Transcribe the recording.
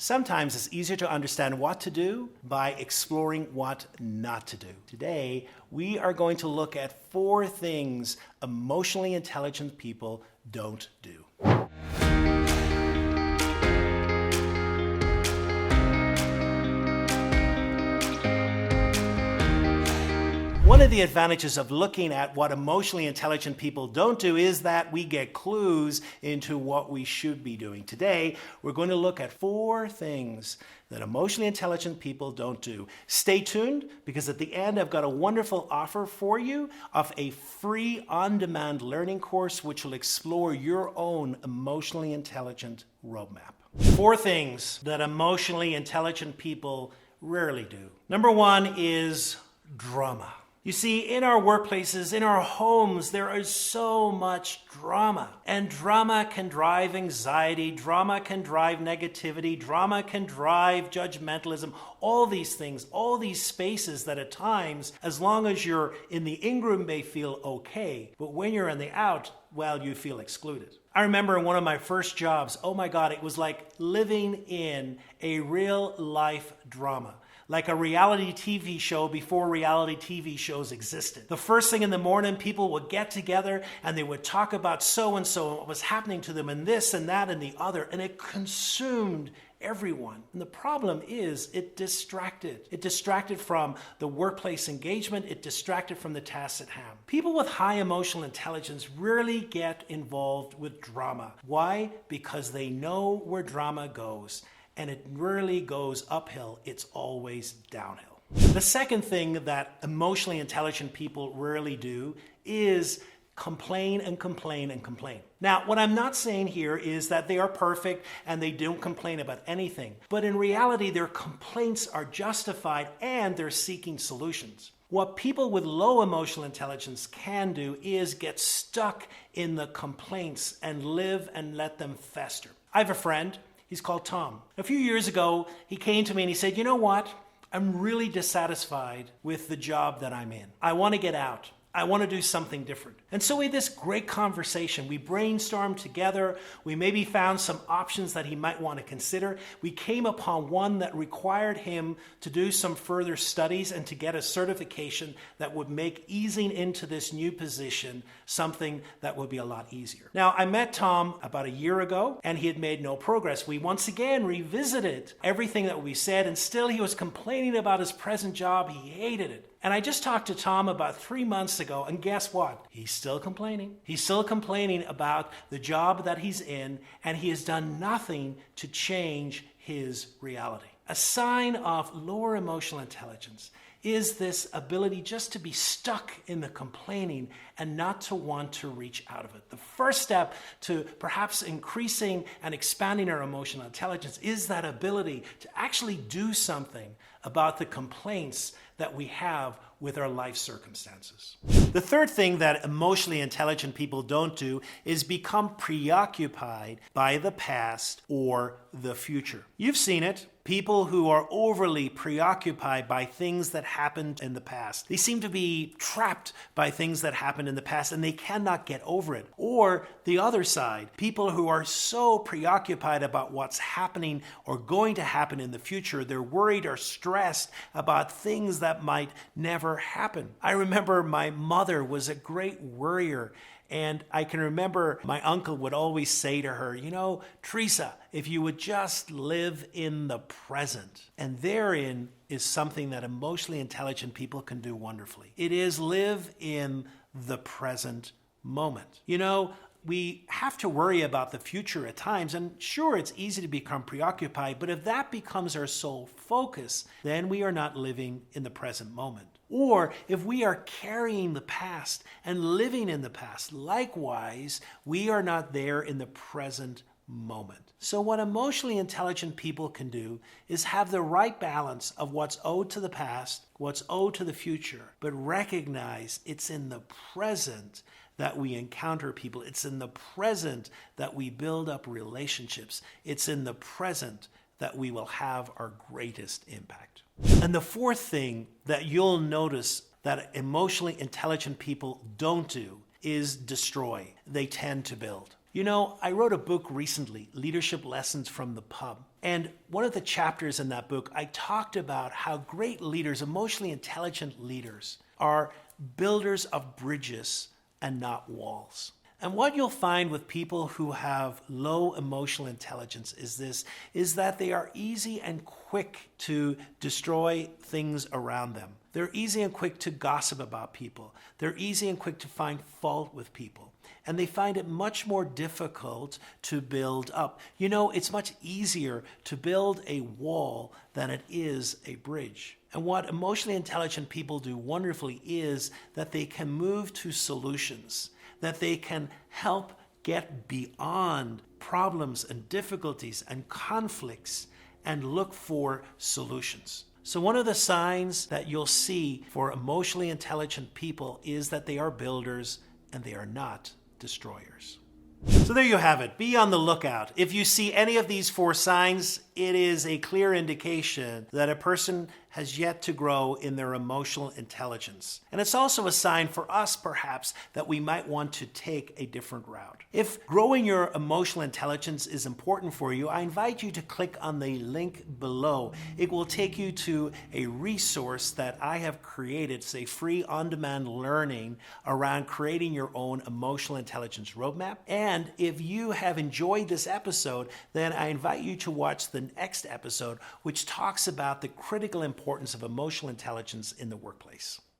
Sometimes it's easier to understand what to do by exploring what not to do. Today, we are going to look at 4 things emotionally intelligent people don't do. One of the advantages of looking at what emotionally intelligent people don't do is that we get clues into what we should be doing. Today, we're going to look at 4 things that emotionally intelligent people don't do. Stay tuned, because at the end, I've got a wonderful offer for you of a free on-demand learning course which will explore your own emotionally intelligent roadmap. 4 things that emotionally intelligent people rarely do. Number 1 is drama. You see, in our workplaces, in our homes, there is so much drama. And drama can drive anxiety, drama can drive negativity, drama can drive judgmentalism, all these things, all these spaces that at times, as long as you're in the in-room, may feel okay, but when you're in the out, well, you feel excluded. I remember in one of my first jobs, oh my God, it was like living in a real life drama. Like a reality TV show before reality TV shows existed. The first thing in the morning, people would get together and they would talk about so-and-so and what was happening to them and this and that and the other, and it consumed everyone. And the problem is it distracted. It distracted from the workplace engagement. It distracted from the tasks at hand. People with high emotional intelligence rarely get involved with drama. Why? Because they know where drama goes. And it rarely goes uphill, it's always downhill. The second thing that emotionally intelligent people rarely do is complain and complain and complain. Now, what I'm not saying here is that they are perfect and they don't complain about anything. But in reality, their complaints are justified and they're seeking solutions. What people with low emotional intelligence can do is get stuck in the complaints and live and let them fester. I have a friend. He's called Tom. A few years ago, he came to me and he said, you know what? I'm really dissatisfied with the job that I'm in. I want to get out. I want to do something different. And so we had this great conversation. We brainstormed together. We maybe found some options that he might want to consider. We came upon one that required him to do some further studies and to get a certification that would make easing into this new position something that would be a lot easier. Now, I met Tom about a year ago and he had made no progress. We once again revisited everything that we said, and still he was complaining about his present job. He hated it. And I just talked to Tom about 3 months ago, and guess what? He's still complaining. He's still complaining about the job that he's in, and he has done nothing to change his reality. A sign of lower emotional intelligence is this ability just to be stuck in the complaining and not to want to reach out of it. The first step to perhaps increasing and expanding our emotional intelligence is that ability to actually do something about the complaints that we have with our life circumstances. The third thing that emotionally intelligent people don't do is become preoccupied by the past or the future. You've seen it. People who are overly preoccupied by things that happened in the past. They seem to be trapped by things that happened in the past and they cannot get over it. Or the other side, people who are so preoccupied about what's happening or going to happen in the future, they're worried or stressed about things that might never happen. I remember my mother was a great worrier. And I can remember my uncle would always say to her, you know, Teresa, if you would just live in the present. And therein is something that emotionally intelligent people can do wonderfully. It is live in the present moment. You know, we have to worry about the future at times, and sure, it's easy to become preoccupied, but if that becomes our sole focus, then we are not living in the present moment. Or if we are carrying the past and living in the past, likewise, we are not there in the present moment. So what emotionally intelligent people can do is have the right balance of what's owed to the past, what's owed to the future, but recognize it's in the present that we encounter people. It's in the present that we build up relationships. It's in the present that we will have our greatest impact. And the fourth thing that you'll notice that emotionally intelligent people don't do is destroy. They tend to build. You know, I wrote a book recently, Leadership Lessons from the Pub. And one of the chapters in that book, I talked about how great leaders, emotionally intelligent leaders, are builders of bridges and not walls. And what you'll find with people who have low emotional intelligence is that they are easy and quick to destroy things around them. They're easy and quick to gossip about people. They're easy and quick to find fault with people. And they find it much more difficult to build up. You know, it's much easier to build a wall than it is a bridge. And what emotionally intelligent people do wonderfully is that they can move to solutions, that they can help get beyond problems and difficulties and conflicts and look for solutions. So one of the signs that you'll see for emotionally intelligent people is that they are builders and they are not destroyers. So there you have it. Be on the lookout. If you see any of these 4 signs, it is a clear indication that a person has yet to grow in their emotional intelligence. And it's also a sign for us, perhaps, that we might want to take a different route. If growing your emotional intelligence is important for you, I invite you to click on the link below. It will take you to a resource that I have created. It's a free on-demand learning around creating your own emotional intelligence roadmap. And if you have enjoyed this episode, then I invite you to watch the next episode, which talks about the critical importance of emotional intelligence in the workplace.